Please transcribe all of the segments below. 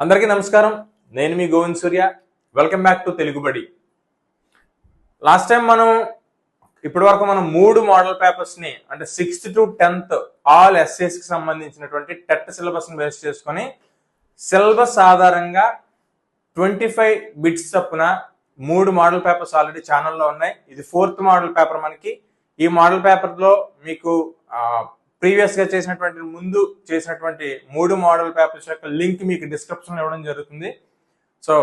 అందరికీ నమస్కారం. నేను మీ గోవింద్ సూర్య. వెల్కమ్ బ్యాక్ టు తెలుగు బడి. లాస్ట్ టైం ఇప్పటి వరకు మనం 3 మోడల్ పేపర్స్ ని అంటే 6th to 10th all essays కి సంబంధించినటువంటి టెట్ సిలబస్ ని బేస్ చేసుకొని సిలబస్ ఆధారంగా 25 బిట్స్ చొప్పున 3 మోడల్ పేపర్స్ ఆల్రెడీ ఛానల్లో ఉన్నాయి. ఇది 4th మోడల్ పేపర్. మనకి ఈ మోడల్ పేపర్ లో మీకు ప్రీవియస్ గా ముందు చేసినటువంటి 3 మోడల్ పేపర్స్ యొక్క లింక్ మీకు డిస్క్రిప్షన్ ఇవ్వడం జరుగుతుంది. సో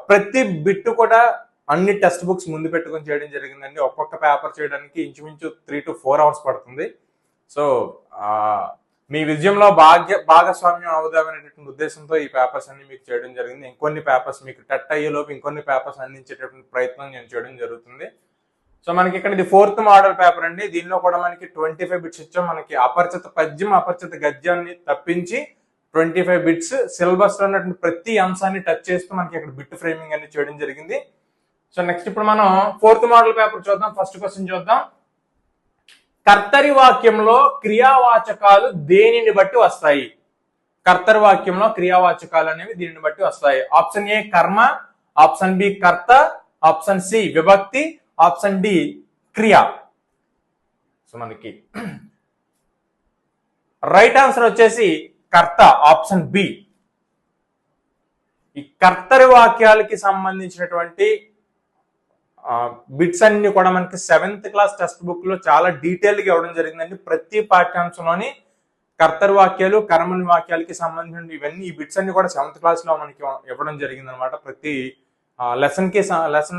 ప్రతి బిట్ కూడా అన్ని టెక్స్ట్ బుక్స్ ముందు పెట్టుకొని చేయడం జరిగిందండి. ఒక్కొక్క పేపర్ చేయడానికి ఇంచుమించు 3 to 4 hours పడుతుంది. సో మీ విజయంలో భాగస్వామ్యం అవుదామనేటువంటి ఉద్దేశంతో ఈ పేపర్స్ అన్ని మీకు చేయడం జరిగింది. ఇంకొన్ని పేపర్స్ మీకు టెట్ అయ్యేలోపు ఇంకొన్ని పేపర్స్ అందించేటటువంటి ప్రయత్నం నేను చేయడం జరుగుతుంది. సో మనకి ఇక్కడ ఇది 4th మోడల్ పేపర్ అండి. దీనిలో కూడా మనకి 25 బిట్స్ ఇచ్చాం. మనకి అపరిచిత పద్యం అపరిచిత గద్యాన్ని తప్పించి 25 బిట్స్ సిలబస్ లో ఉన్నటువంటి ప్రతి అంశాన్ని టచ్ చేస్తూ మనకి ఇక్కడ బిట్ ఫ్రేమింగ్ అన్ని చేయడం జరిగింది. సో నెక్స్ట్ ఇప్పుడు మనం 4th మోడల్ పేపర్ చూద్దాం. ఫస్ట్ క్వశ్చన్ చూద్దాం. కర్తరి వాక్యంలో క్రియావాచకాలు దేనిని బట్టి వస్తాయి? కర్తరి వాక్యంలో క్రియావాచకాలు అనేవి దీనిని బట్టి వస్తాయి. ఆప్షన్ ఏ కర్మ, ఆప్షన్ బి కర్త, ఆప్షన్ సి విభక్తి, ఆప్షన్ డి క్రియా. సో మనకి రైట్ ఆన్సర్ వచ్చేసి కర్త, ఆప్షన్ బి. ఈ కర్తరి వాక్యాలకి సంబంధించినటువంటి బిట్స్ అన్ని కూడా మనకి 7th క్లాస్ టెక్స్ట్ బుక్ లో చాలా డీటెయిల్ గా ఇవ్వడం జరిగిందండి. ప్రతి పాఠ్యాంశంలోని కర్తరి వాక్యాలు కర్మని వాక్యాలకి సంబంధించిన ఇవన్నీ ఈ బిట్స్ అన్ని కూడా 7th క్లాస్ లో మనకి ఇవ్వడం జరిగింది అనమాట. ప్రతి లెసన్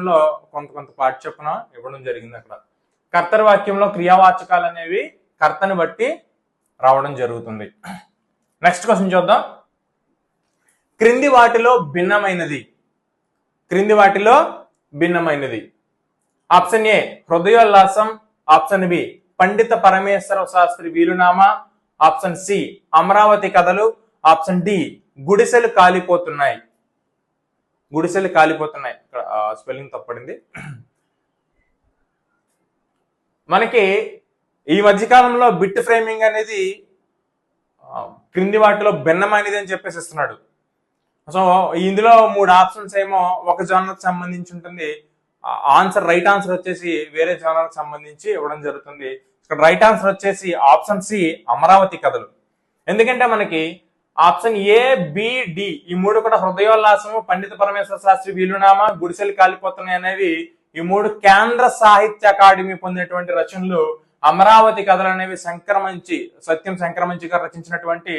లో కొంత పార్ట్ చొప్పున ఇవ్వడం జరిగింది. అక్కడ కర్తరి వాక్యంలో క్రియావాచకాలు అనేవి కర్తని బట్టి రావడం జరుగుతుంది. నెక్స్ట్ క్వశ్చన్ చూద్దాం. క్రింది వాటిలో భిన్నమైనది. Option A Hrudayollasam, option B పండిత పరమేశ్వర శాస్త్రి వీలునామా, ఆప్షన్ సి అమరావతి కథలు, ఆప్షన్ డి గుడిసెలు కాలిపోతున్నాయి. ఇక్కడ స్పెల్లింగ్ తప్పడింది. మనకి ఈ మధ్యకాలంలో బిట్ ఫ్రేమింగ్ అనేది క్రింది వాటిలో భిన్నమైనది అని చెప్పేసి ఇస్తున్నాడు. సో ఇందులో 3 ఆప్షన్స్ ఏమో ఒక జోనర్కి సంబంధించి ఉంటుంది. రైట్ ఆన్సర్ వచ్చేసి వేరే జోనర్కి సంబంధించి ఇవ్వడం జరుగుతుంది. ఇక్కడ రైట్ ఆన్సర్ వచ్చేసి ఆప్షన్ సి అమరావతి కథలు. ఎందుకంటే మనకి ఆప్షన్ ఏ, బి, డి ఈ 3 కూడా హృదయోల్లాసము, పండిత పరమేశ్వర శాస్త్రి వీలునామా, గుడిసెలు కాలిపోతున్నాయి అనేవి ఈ 3 కేంద్ర సాహిత్య అకాడమీ పొందినటువంటి రచనలు. అమరావతి కథలు అనేవి సత్యం సంక్రమంచి గారు రచించినటువంటి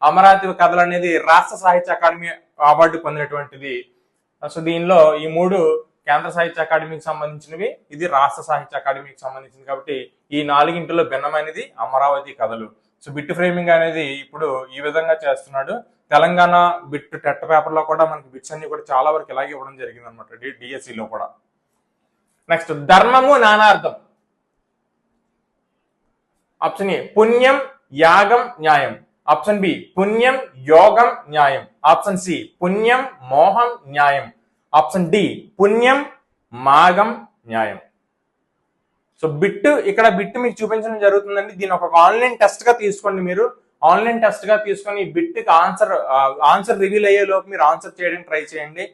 అమరావతి కథలు అనేది రాష్ట్ర సాహిత్య అకాడమీ అవార్డు పొందినటువంటిది. సో దీనిలో ఈ 3 కేంద్ర సాహిత్య అకాడమీకి సంబంధించినవి, ఇది రాష్ట్ర సాహిత్య అకాడమీకి సంబంధించింది. కాబట్టి ఈ 4 భిన్నమైనది అమరావతి కథలు. సో బిట్ ఫ్రేమింగ్ అనేది ఇప్పుడు ఈ విధంగా చేస్తున్నాడు. తెలంగాణ బిట్ టెట్ పేపర్ లో కూడా మనకి బిట్స్ అన్ని కూడా చాలా వరకు ఇలాగే ఇవ్వడం జరిగింది అనమాట, డిఎస్సిలో కూడా. నెక్స్ట్ ధర్మము నానార్థం. ఆప్షన్ ఏ పుణ్యం యాగం న్యాయం, ఆప్షన్ బి పుణ్యం యోగం న్యాయం, ఆప్షన్ సి పుణ్యం మోహం న్యాయం, ఆప్షన్ డి పుణ్యం మాగం న్యాయం. సో ఇక్కడ బిట్ మీకు చూపించడం జరుగుతుందండి. దీని ఒక ఆన్లైన్ టెస్ట్ గా తీసుకోండి. మీరు ఆన్లైన్ టెస్ట్ గా తీసుకొని ఈ బిట్ కి ఆన్సర్ రివీల్ అయ్యే లోపు మీరు ఆన్సర్ చేయడానికి ట్రై చేయండి.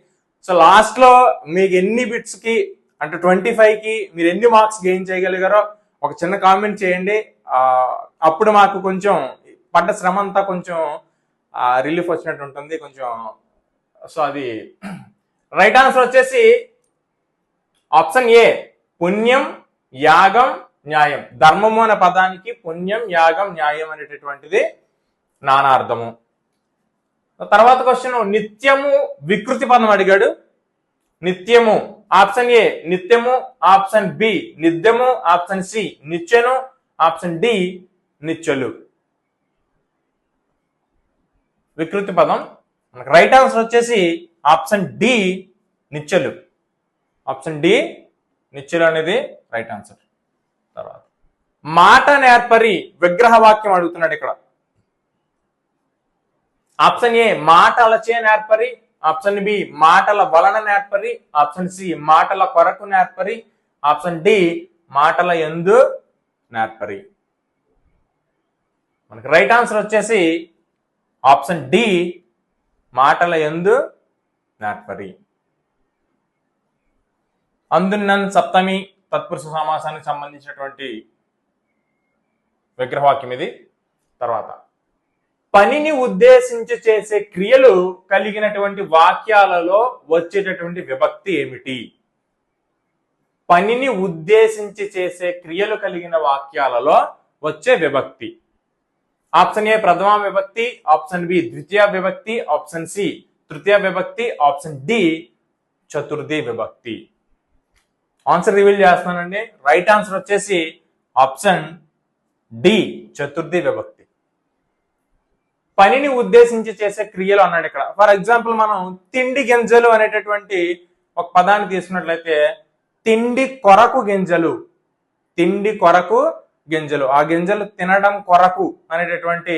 సో లాస్ట్ లో మీకు ఎన్ని బిట్స్ కి అంటే 25 కి మీరు ఎన్ని మార్క్స్ గెయిన్ చేయగలిగారో ఒక చిన్న కామెంట్ చేయండి. అప్పుడు మాకు కొంచెం పడ్డ శ్రమ అంతా కొంచెం రిలీఫ్ వచ్చినట్టు ఉంటుంది కొంచెం. సో అది రైట్ ఆన్సర్ వచ్చేసి ఆప్షన్ ఏ పుణ్యం యాగం న్యాయం. ధర్మము అనే పదానికి పుణ్యం యాగం న్యాయం అనేటటువంటిది నానార్థము. తర్వాత క్వశ్చన్ నిత్యము వికృతి పదం అడిగాడు. నిత్యము ఆప్షన్ ఏ నిత్యము, ఆప్షన్ బి నిత్యము, ఆప్షన్ సి నిత్యను, ఆప్షన్ డి నిత్యలు. వికృతి పదం మనకు రైట్ ఆన్సర్ వచ్చేసి ఆప్షన్ డి నిత్యలు. ఆప్షన్ డి నిత్యలు అనేది రైట్ ఆన్సర్. తర్వాత మాట నేర్పరి విగ్రహ వాక్యం అడుగుతున్నాడు ఇక్కడ. ఆప్షన్ ఏ మాటలచే నేర్పరి, ఆప్షన్ బి మాటల వలన నేర్పరి, ఆప్షన్ సి మాటల కొరకు నేర్పరి, ఆప్షన్ డి మాటల యందు నేర్పరి. మనకి రైట్ ఆన్సర్ వచ్చేసి ఆప్షన్ డి మాటల యందు నేర్పరి. అందున్నన్ సప్తమి తత్పురుష సమాసానికి సంబంధించినటువంటి విగ్రహవాక్యం ఇది. తర్వాత పనిని ఉద్దేశించి చేసే క్రియలు కలిగినటువంటి వాక్యాలలో వచ్చేటటువంటి విభక్తి ఏమిటి? పనిని ఉద్దేశించి చేసే క్రియలు కలిగిన వాక్యాలలో వచ్చే విభక్తి. ఆప్షన్ ఏ ప్రథమ విభక్తి, ఆప్షన్ బి ద్వితీయ విభక్తి, ఆప్షన్ సి తృతీయ విభక్తి, ఆప్షన్ డి చతుర్థి విభక్తి. ఆన్సర్ రివీల్ చేస్తున్నానండి. రైట్ ఆన్సర్ వచ్చేసి ఆప్షన్ డి చతుర్థి విభక్తి. పనిని ఉద్దేశించి చేసే క్రియలు అన్నాడు ఇక్కడ. ఫర్ ఎగ్జాంపుల్ మనం తిండి గింజలు అనేటటువంటి ఒక పదాన్ని తీసుకున్నట్లయితే తిండి కొరకు గింజలు, తిండి కొరకు గింజలు, ఆ గింజలు తినడం కొరకు అనేటటువంటి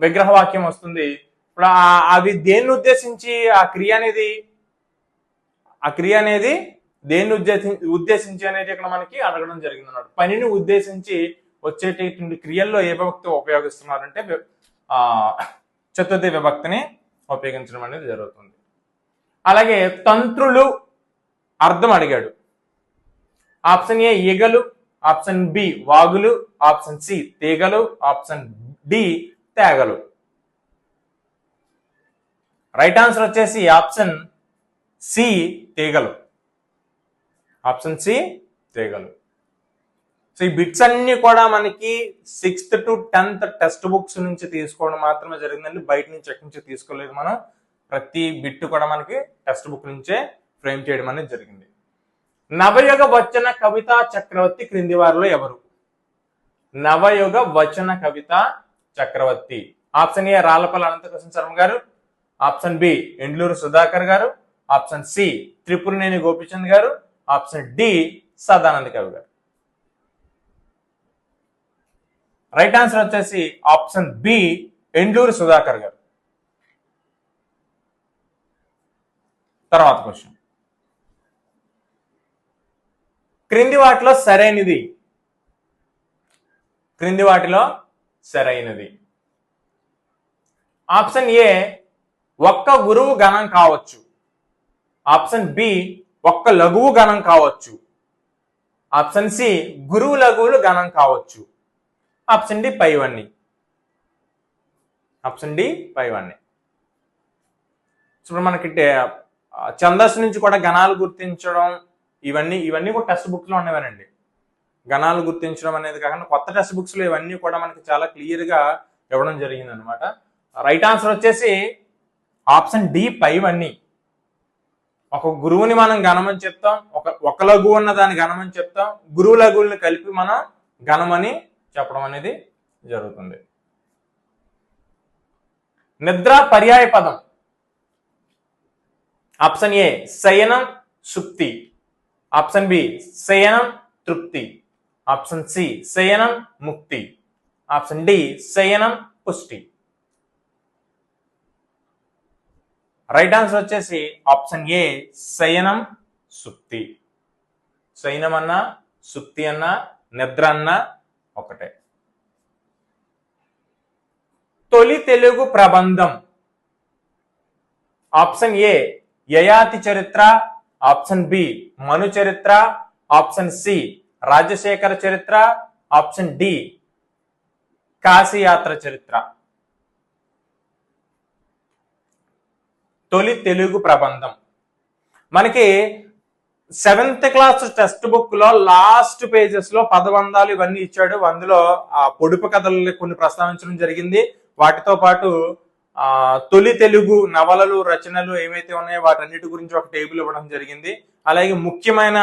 విగ్రహవాక్యం వస్తుంది. ఇప్పుడు అవి దేన్ని ఉద్దేశించి ఆ క్రియ అనేది దేన్ని ఉద్దేశించి అనేది ఇక్కడ మనకి అడగడం జరిగింది అన్నమాట. పనిని ఉద్దేశించి వచ్చేటటువంటి క్రియల్లో ఏ విభక్తి ఉపయోగిస్తున్నారంటే చతుర్థి విభక్తిని ఉపయోగించడం అనేది జరుగుతుంది. అలాగే తంత్రులు అర్థం అడిగాడు. ఆప్షన్ ఏ ఈగలు, ఆప్షన్ బి వాగులు, ఆప్షన్ సి తీగలు, ఆప్షన్ డి తేగలు. రైట్ ఆన్సర్ వచ్చేసి ఆప్షన్ సి తీగలు. ఆప్షన్ సి తీగలు. సో ఈ బిట్స్ అన్ని కూడా మనకి 6th to 10th text books నుంచి తీసుకోవడం మాత్రమే జరిగిందండి. బయట నుంచి ఎక్కడి నుంచి తీసుకోలేదు మనం. ప్రతి బిట్ కూడా మనకి టెక్స్ట్ బుక్ నుంచే ఫ్రేమ్ చేయడం అనేది జరిగింది. నవయుగ వచన కవితా చక్రవర్తి క్రింది వారిలో ఎవరు? నవయుగ వచన కవిత చక్రవర్తి. ఆప్షన్ ఏ రాళ్లపల్లి అనంతకృష్ణ శర్మ గారు, ఆప్షన్ బి ఎండ్లూరు సుధాకర్ గారు, ఆప్షన్ సి త్రిపురనేని గోపిచంద్ గారు, ఆప్షన్ డి సదానంద కవి గారు. రైట్ ఆన్సర్ వచ్చేసి ఆప్షన్ బి ఎండ్లూరు సుధాకర్ గారు. తర్వాత క్వశ్చన్, క్రింది వాటిలో సరైనది. క్రింది వాటిలో సరైనది. ఆప్షన్ ఏ ఒక్క గురువు గణం కావచ్చు, ఆప్షన్ బి ఒక్క లఘువు గణం కావచ్చు, ఆప్షన్ సి గురువు లఘువులు గణం కావచ్చు, ఆప్షన్ డి పైవన్నీ. ఆప్షన్ డి పైవన్నీ. ఇప్పుడు మనకి ఛందస్సు నుంచి కూడా గణాలు గుర్తించడం ఇవన్నీ కూడా టెక్స్ట్ బుక్ లో ఉన్నవేనండి. గణాలు గుర్తించడం అనేది కాకుండా కొత్త టెక్స్ట్ బుక్స్ లో ఇవన్నీ కూడా మనకి చాలా క్లియర్ గా ఇవ్వడం జరిగింది అనమాట. రైట్ ఆన్సర్ వచ్చేసి ఆప్షన్ డి పైవన్నీ. ఒక గురువుని మనం గణమని చెప్తాం, ఒక లఘువు ఉన్న దాన్ని గణమని చెప్తాం, గురువు లఘువుల్ని కలిపి మనం గణమని చెప్పడం అనేది జరుగుతుంది. నిద్ర పర్యాయ పదం. ఆప్షన్ ఏ శయనం సుప్తి, ఆప్షన్ బి శయనం తృప్తి, ఆప్షన్ సి శయనం ముక్తి, ఆప్షన్ డి శయనం పుష్టి. రైట్ ఆన్సర్ వచ్చేసి ఆప్షన్ ఏ శయనం సుప్తి. శయనం అన్నా సుప్తి అన్నా నిద్ర అన్నా ఒకటే. తొలి తెలుగు ప్రబంధం. ఆప్షన్ ఏ యయాతి చరిత్ర, ఆప్షన్ బి మను చరిత్ర, ఆప్షన్ సి రాజశేఖర చరిత్ర, ఆప్షన్ డి కాశీయాత్ర చరిత్ర. తొలి తెలుగు ప్రబంధం మనకి 7th క్లాస్ టెక్స్ట్ బుక్ లో లాస్ట్ పేజెస్ లో పదబంధాలు ఇవన్నీ ఇచ్చాడు. అందులో ఆ పొడుపు కథలు కొన్ని ప్రస్తావించడం జరిగింది. వాటితో పాటు తొలి తెలుగు నవలలు రచనలు ఏవైతే ఉన్నాయో వాటన్నిటి గురించి ఒక టేబుల్ ఇవ్వడం జరిగింది. అలాగే ముఖ్యమైన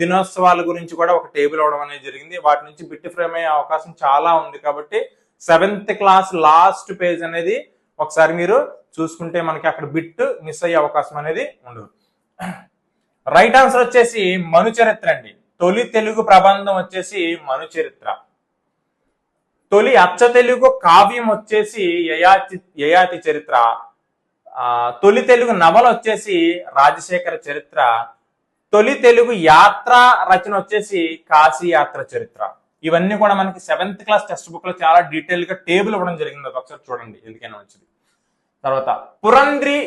దినోత్సవాల గురించి కూడా ఒక టేబుల్ ఇవ్వడం అనేది జరిగింది. వాటి నుంచి బిట్ ఫ్రేమ్ అయ్యే అవకాశం చాలా ఉంది. కాబట్టి 7th క్లాస్ లాస్ట్ పేజ్ అనేది ఒకసారి మీరు చూసుకుంటే మనకి అక్కడ బిట్ మిస్ అయ్యే అవకాశం అనేది ఉండదు. రైట్ ఆన్సర్ వచ్చేసి మను చరిత్ర అండి. తొలి తెలుగు ప్రబంధం వచ్చేసి మను చరిత్ర. తొలి అచ్చ తెలుగు కావ్యం వచ్చేసి యయాతి చరిత్ర. తొలి తెలుగు నవల వచ్చేసి రాజశేఖర చరిత్ర. తొలి తెలుగు యాత్ర రచన వచ్చేసి కాశీ యాత్ర చరిత్ర. ఇవన్నీ కూడా మనకి 7th క్లాస్ టెక్స్ట్ బుక్ లో చాలా డీటెయిల్ గా టేబుల్ ఇవ్వడం జరిగింది. ఒకసారి చూడండి, ఎందుకైనా మంచిది. తర్వాత పురంధ్రి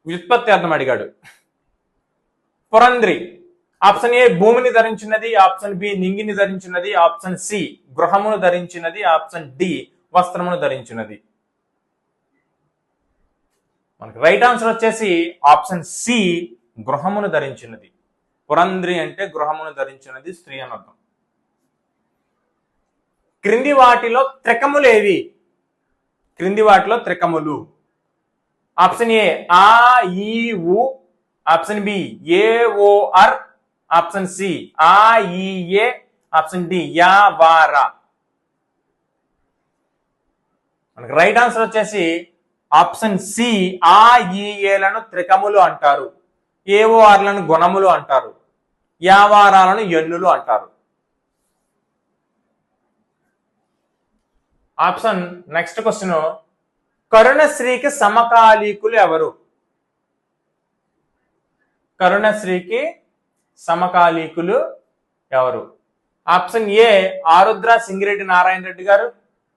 వ్యుత్పత్తి అర్థం అడిగాడు. పురంధ్రి ఆప్షన్ ఏ భూమిని ధరించినది, ఆప్షన్ బి నింగిని ధరించినది, ఆప్షన్ సి గృహమును ధరించినది, ఆప్షన్ డి వస్త్రమును ధరించినది. మనకి రైట్ ఆన్సర్ వచ్చేసి ఆప్షన్ సి గృహమును ధరించినది. పురంధ్రి అంటే గృహమును ధరించినది స్త్రీ అని అర్థం. క్రింది వాటిలో త్రికములు ఏవి? క్రింది వాటిలో త్రికములు. ఆప్షన్ ఏ ఆ ఈ ఉ, ఆప్షన్ బి ఏ ఓ ఆర్, ఆప్షన్ సి ఆ ఈ ఏ, ఆప్షన్ డి యా వా రా. మనకి రైట్ ఆన్సర్ వచ్చేసి ఆప్షన్ సి ఆ ఈ ఏలను త్రికములు అంటారు, ఏఓఆర్లను గుణములు అంటారు, యావారాలను ఎన్నులు అంటారు. ఆప్షన్ నెక్స్ట్ క్వశ్చన్, కరుణశ్రీకి సమకాలీకులు ఎవరు? కరుణశ్రీకి సమకాలీకులు ఎవరు? ఆప్షన్ ఏ ఆరుద్ర సింగిరెడ్డి నారాయణ రెడ్డి గారు,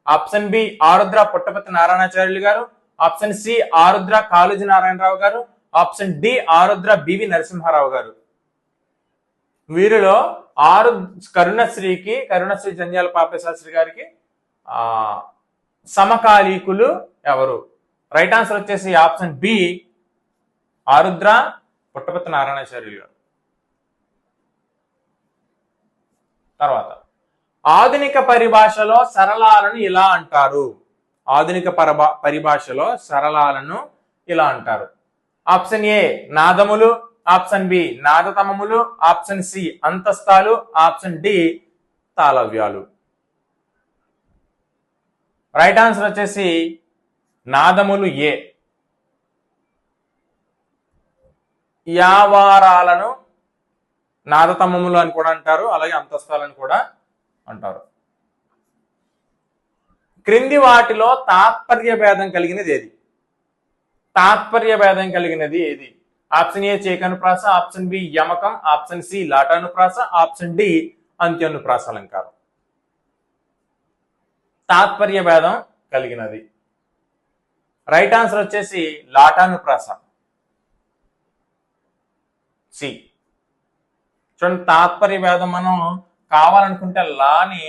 ఆప్షన్ బి ఆరుద్ర పుట్టపర్తి నారాయణాచార్యులు గారు, ఆప్షన్ సి ఆరుద్ర కాళోజీ నారాయణరావు గారు, ఆప్షన్ డి ఆరుద్ర బివి నరసింహారావు గారు. వీరిలో కరుణశ్రీ జంధ్యాల పాపయ్య శాస్త్రి గారికి సమకాలీకులు ఎవరు? రైట్ ఆన్సర్ వచ్చేసి ఆప్షన్ బి ఆరుద్ర పుట్టపర్తి నారాయణాచార్యులు గారు. తర్వాత ఆధునిక పరిభాషలో సరళాలను ఇలా అంటారు. ఆధునిక పరిభాషలో సరళాలను ఇలా అంటారు. ఆప్షన్ ఏ నాదములు, ఆప్షన్ బి నాదతమములు, ఆప్షన్ సి అంతస్తాలు, ఆప్షన్ డి తాళవ్యాలు. రైట్ ఆన్సర్ వచ్చేసి నాదములు ఏ. యావారాలను నాదతమములు అని కూడా అంటారు, అలాగే అంతస్తాలను కూడా అంటారు. క్రింది వాటిలో తాత్పర్య భేదం కలిగినది ఏది? తాత్పర్య భేదం కలిగినది ఏది? ఆప్షన్ ఏ చేకనుప్రాస, ఆప్షన్ బి యమకం, ఆప్షన్ సి లాటానుప్రాస, ఆప్షన్ డి అంత్యనుప్రాస అలంకారం. తాత్పర్య భేదం కలిగినది. రైట్ ఆన్సర్ వచ్చేసి లాటానుప్రాస సి. చూడండి, తాత్పర్య భేదం మనం కావాలనుకుంటే లాని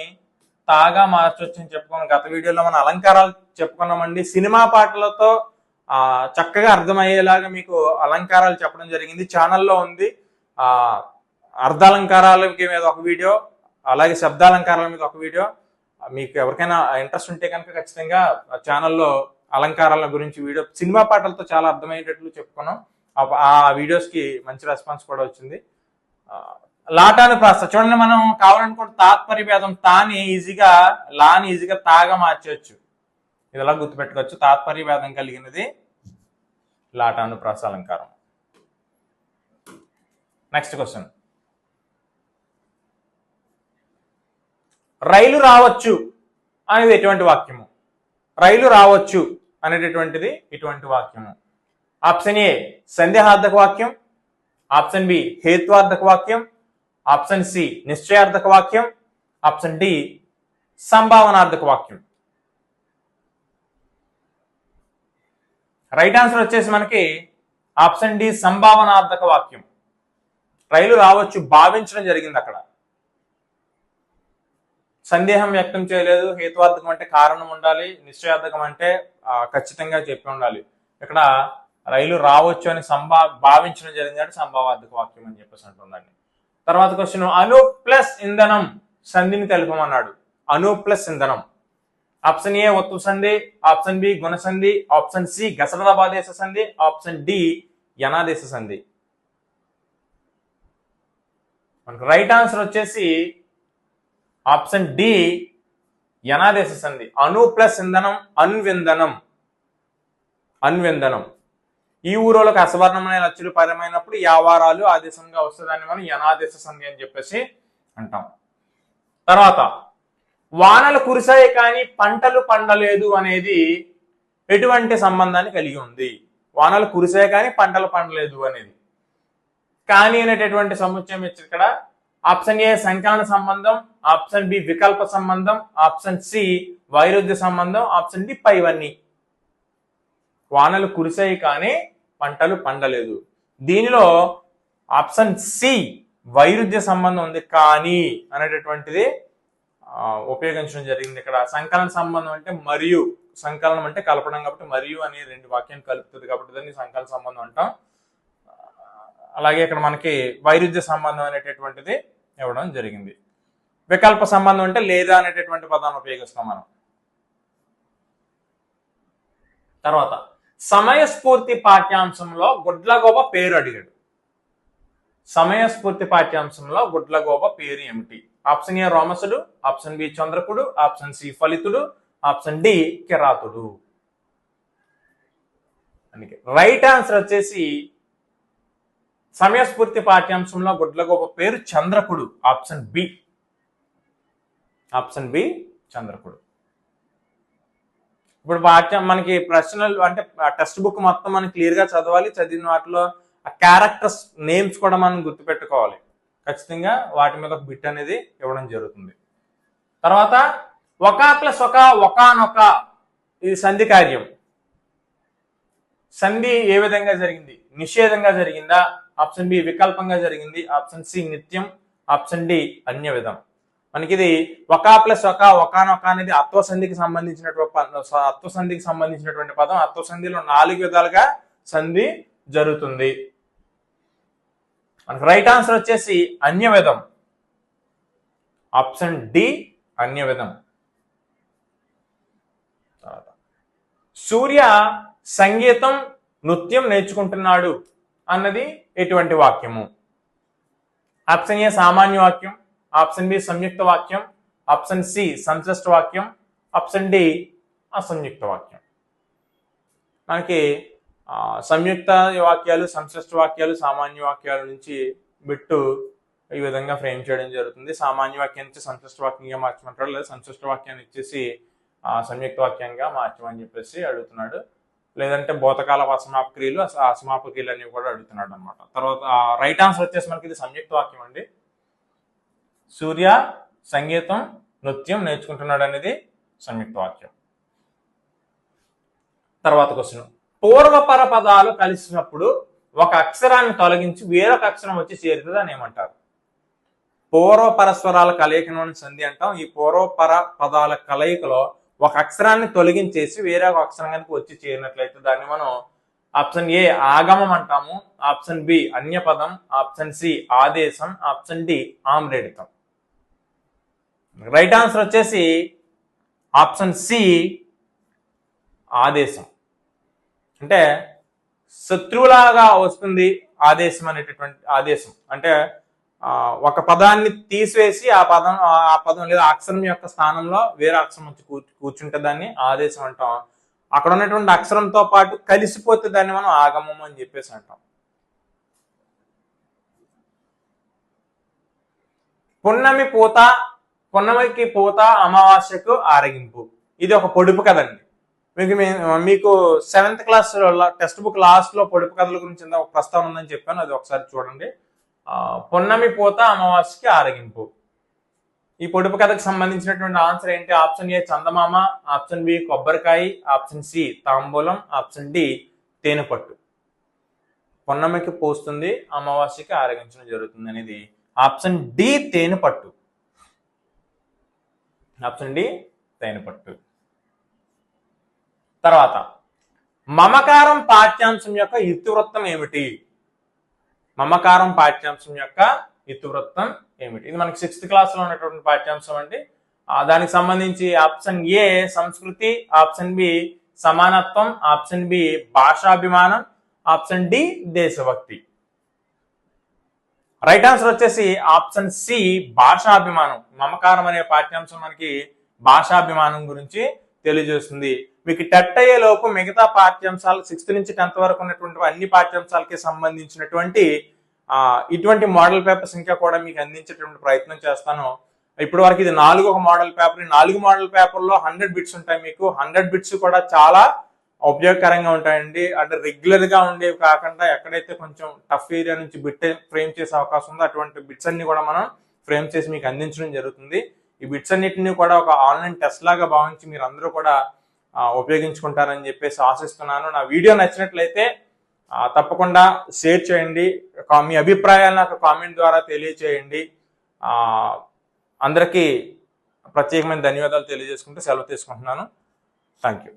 తాగా మార్చొచ్చు అని చెప్పుకున్నాం. గత వీడియోలో మనం అలంకారాలు చెప్పుకున్నామండి. సినిమా పాటలతో చక్కగా అర్థమయ్యేలాగా మీకు అలంకారాలు చెప్పడం జరిగింది. ఛానల్లో ఉంది. అర్ధాలంకారాలకి మీద ఒక వీడియో, అలాగే శబ్దాలంకారాల మీద ఒక వీడియో. మీకు ఎవరికైనా ఇంట్రెస్ట్ ఉంటే కనుక ఖచ్చితంగా ఛానల్లో అలంకారాల గురించి వీడియో, సినిమా పాటలతో చాలా అర్థమయ్యేటట్లు చెప్పుకున్నాం. ఆ వీడియోస్ కి మంచి రెస్పాన్స్ కూడా వచ్చింది. లాటానుప్రాస చూడండి, మనం కావాలనుకుంటే తాత్పర్య భేదం తాని ఈజీగా లాని ఈజీగా తాగా మార్చవచ్చు. ఇది ఎలా గుర్తుపెట్టుకోవచ్చు? తాత్పర్య భేదం కలిగినది లాటానుప్రాస అలంకారం. నెక్స్ట్ క్వశ్చన్, రైలు రావచ్చు అనేది ఎటువంటి వాక్యము? రైలు రావచ్చు అనేటటువంటిది ఇటువంటి వాక్యము. ఆప్షన్ ఏ సందేహార్థక వాక్యం, ఆప్షన్ బి హేత్వార్థక వాక్యం, ఆప్షన్ సి నిశ్చయార్థక వాక్యం, ఆప్షన్ డి సంభావనార్థక వాక్యం. రైట్ ఆన్సర్ వచ్చేసి మనకి ఆప్షన్ డి సంభావనార్థక వాక్యం. రైలు రావచ్చు భావించడం జరిగింది. అక్కడ సందేహం వ్యక్తం చేయలేదు. హేతువార్థకం అంటే కారణం ఉండాలి, నిశ్చయార్థకం అంటే ఖచ్చితంగా చెప్పి ఉండాలి. ఇక్కడ రైలు రావచ్చు అని భావించడం జరిగింది అంటే సంభావార్థక వాక్యం అని చెప్పేసి అంటుందండి. తర్వాత క్వశ్చన్, అను ప్లస్ ఇంధనం సంధిని తెలుపమన్నాడు. అను ప్లస్ ఇంధనం. ఆప్షన్ ఏ ఒత్తు సంధి, ఆప్షన్ బి గుణ సంధి, ఆప్షన్ సి గసరదాదేశ సంధి, ఆప్షన్ డి యనాదేశ సంధి. మనకు రైట్ ఆన్సర్ వచ్చేసి ఆప్షన్ డి యనాదేశ సంధి. అను ప్లస్ ఇంధనం అన్విందనం. అన్విందనం. ఈ ఊరోలకు అసవర్ణమైన అచ్చులు పరమైనప్పుడు యావారాలు ఆదేశంగా వస్తుందని మనం యనాదేశ సంధి అని చెప్పేసి అంటాం. తర్వాత వానలు కురిసాయి కానీ పంటలు పండలేదు అనేది ఎటువంటి సంబంధాన్ని కలిగి ఉంది? వానలు కురిసాయి కానీ పంటలు పండలేదు అనేది కానీ అనేటటువంటి సముచ్చయం ఇచ్చి ఇక్కడ ఆప్షన్ ఏ సంకలన సంబంధం, ఆప్షన్ బి వికల్ప సంబంధం, ఆప్షన్ సి వైరుధ్య సంబంధం, ఆప్షన్ డి పైవన్నీ. వానలు కురిసాయి కానీ పంటలు పండలేదు. దీనిలో ఆప్షన్ సి వైరుధ్య సంబంధం ఉంది కానీ అనేటటువంటిది ఉపయోగించడం జరిగింది. ఇక్కడ సంకలన సంబంధం అంటే మరియు, సంకలనం అంటే కలపడం కాబట్టి మరియు అనే రెండు వాక్యాన్ని కలుపుతుంది కాబట్టి దాన్ని సంకలన సంబంధం అంటాం. అలాగే ఇక్కడ మనకి వైరుధ్య సంబంధం అనేటటువంటిది ఇవ్వడం జరిగింది. వికల్ప సంబంధం అంటే లేదా అనేటటువంటి పదాన్ని ఉపయోగిస్తాం మనం. తర్వాత సమయస్ఫూర్తి పాఠ్యాంశంలో గుడ్లగోప పేరు అడిగాడు. సమయస్ఫూర్తి పాఠ్యాంశంలో గుడ్లగోప పేరు ఏమిటి? ఆప్షన్ ఏ రోమసుడు, ఆప్షన్ బి చంద్రకుడు, ఆప్షన్ సి ఫలితుడు, ఆప్షన్ డి కిరాతుడు. అందుకే రైట్ ఆన్సర్ వచ్చేసి సమయస్ఫూర్తి పాఠ్యాంశంలో గుడ్లగోప పేరు చంద్రకుడు. ఆప్షన్ బి, ఆప్షన్ బి చంద్రకుడు. ఇప్పుడు పాఠ్యం మనకి ప్రశ్నలు అంటే టెక్స్ట్ బుక్ మొత్తం మనం క్లియర్ గా చదవాలి. చదివిన వాటిలో ఆ క్యారెక్టర్స్ నేమ్స్ కూడా మనం గుర్తుపెట్టుకోవాలి. ఖచ్చితంగా వాటి మీద ఒక బిట్ అనేది ఇవ్వడం జరుగుతుంది. తర్వాత ఒక ప్లస్ ఒక, ఒకానొక, ఇది సంధి కార్యం. సంధి ఏ విధంగా జరిగింది? నిషేధంగా జరిగిందా? ఆప్షన్ బి వికల్పంగా జరిగింది, ఆప్షన్ సి నిత్యం, ఆప్షన్ డి అన్య విధం. మనకి ఇది ఒక ప్లస్ ఒక, ఒకానొక అనేది అత్వసంధికి సంబంధించినటువంటి పదం. అత్వసంధిలో 4 విధాలుగా సంధి జరుగుతుంది. మనకు రైట్ ఆన్సర్ వచ్చేసి అన్య విధం, ఆప్షన్ డి అన్య విధం. సూర్య సంగీతం నృత్యం నేర్చుకుంటున్నాడు అన్నది ఎటువంటి వాక్యము? ఆప్షన్ ఏ సామాన్య వాక్యం, ఆప్షన్ బి సంయుక్త వాక్యం, ఆప్షన్ సి సంశ్లిష్ట వాక్యం, ఆప్షన్ డి అసంయుక్త వాక్యం. మనకి సంయుక్త వాక్యాలు, సంశ్లిష్ట వాక్యాలు, సామాన్య వాక్యాల నుంచి బిట్టు ఈ విధంగా ఫ్రేమ్ చేయడం జరుగుతుంది. సామాన్య వాక్యాన్ని ఇచ్చి సంశ్లిష్ట వాక్యంగా మార్చమంటాడు, లేదా సంశ్లిష్ట వాక్యాన్ని ఇచ్చేసి సంయుక్త వాక్యంగా మార్చమని చెప్పేసి అడుగుతున్నాడు. లేదంటే భూతకాల అసమాపక్రియలు, అసమాపక్రియలు అనేవి కూడా అడుగుతున్నాడు అనమాట. తర్వాత రైట్ ఆన్సర్ వచ్చేసి మనకి ఇది సంయుక్త వాక్యం అండి. సూర్య సంగీతం నృత్యం నేర్చుకుంటున్నాడు అనేది సంయుక్త వాక్యం. తర్వాత క్వశ్చన్, పూర్వపర పదాలు కలిసినప్పుడు ఒక అక్షరాన్ని తొలగించి వేరొక అక్షరం వచ్చి చేరుతుంది అని ఏమంటారు? పూర్వపరస్వరాల కలయికను సంధి అంటాం. ఈ పూర్వపర పదాల కలయికలో ఒక అక్షరాన్ని తొలగించేసి వేరే ఒక అక్షరం కనుక వచ్చి చేరినట్లయితే దాన్ని మనం ఆప్షన్ ఏ ఆగమం అంటాము, ఆప్షన్ బి అన్యపదం, ఆప్షన్ సి ఆదేశం, ఆప్షన్ డి ఆమ్రేడితం. రైట్ ఆన్సర్ వచ్చేసి ఆప్షన్ సి ఆదేశం. అంటే శత్రువులాగా వస్తుంది ఆదేశం అనేటటువంటి ఆదేశం. అంటే ఒక పదాన్ని తీసివేసి ఆ పదం లేదా అక్షరం యొక్క స్థానంలో వేరే అక్షరం వచ్చి కూర్చుంటే దాన్ని ఆదేశం అంటాం. అక్కడ ఉన్నటువంటి అక్షరంతో పాటు కలిసిపోతే దాన్ని మనం ఆగమం అని చెప్పేసి అంటాం. పున్నమికి పూత అమావాస్యకు ఆరగింపు, ఇది ఒక పొడుపు కదండి. మీకు 7th class text book last లో పొడుపు కథల గురించి ఒక ప్రస్తావన ఉందని చెప్పాను, అది ఒకసారి చూడండి. పున్నమి పూత అమావాస్యకి ఆరగింపు. ఈ పొడుపు కథకు సంబంధించినటువంటి ఆన్సర్ ఏంటి? ఆప్షన్ ఏ చందమామ, ఆప్షన్ బి కొబ్బరికాయ, ఆప్షన్ సి తాంబూలం, ఆప్షన్ డి తేనెపట్టు. పున్నమికి పోస్తుంది, అమావాస్యకి ఆరగించడం జరుగుతుంది అనేది ఆప్షన్ డి తేనెపట్టు. ఆప్షన్ డి తేనెపట్టు. తర్వాత మమకారం పాఠ్యాంశం యొక్క ఇతివృత్తం ఏమిటి? మమకారం పాఠ్యాంశం యొక్క ఇతివృత్తం ఏమిటి? ఇది మనకి 6th క్లాస్ లో ఉన్నటువంటి పాఠ్యాంశం అండి. దానికి సంబంధించి ఆప్షన్ ఏ సంస్కృతి, ఆప్షన్ బి సమానత్వం, ఆప్షన్ బి భాషాభిమానం, ఆప్షన్ డి దేశభక్తి. రైట్ ఆన్సర్ వచ్చేసి ఆప్షన్ సి భాషాభిమానం. మమకారం అనే పాఠ్యాంశం మనకి భాషాభిమానం గురించి తెలియజేస్తుంది. మీకు టెట్ అయ్యే లోపు మిగతా పాఠ్యాంశాలు 6th నుంచి 10th వరకు ఉన్నటువంటి అన్ని పాఠ్యాంశాలకి సంబంధించినటువంటి ఇటువంటి మోడల్ పేపర్స్ ఇంకా కూడా మీకు అందించేటువంటి ప్రయత్నం చేస్తాను. ఇప్పటి వరకు ఇది 4వ మోడల్ పేపర్. 4 మోడల్ పేపర్లో 100 బిట్స్ ఉంటాయి. మీకు 100 బిట్స్ కూడా చాలా ఉపయోగకరంగా ఉంటాయండి. అంటే రెగ్యులర్ గా ఉండేవి కాకుండా ఎక్కడైతే కొంచెం టఫ్ ఏరియా నుంచి బిట్ ఫ్రేమ్ చేసే అవకాశం ఉందో అటువంటి బిట్స్ అన్ని కూడా మనం ఫ్రేమ్ చేసి మీకు అందించడం జరుగుతుంది. ఈ బిట్స్ అన్నిటిని కూడా ఒక ఆన్లైన్ టెస్ట్ లాగా భావించి మీరు అందరూ కూడా ఉపయోగించుకుంటారని చెప్పేసి ఆశిస్తున్నాను. నా వీడియో నచ్చినట్లయితే తప్పకుండా షేర్ చేయండి. మీ అభిప్రాయాలు నాకు కామెంట్ ద్వారా తెలియచేయండి. అందరికీ ప్రత్యేకమైన ధన్యవాదాలు తెలియజేసుకుంటూ సెలవు తీసుకుంటున్నాను. Thank you.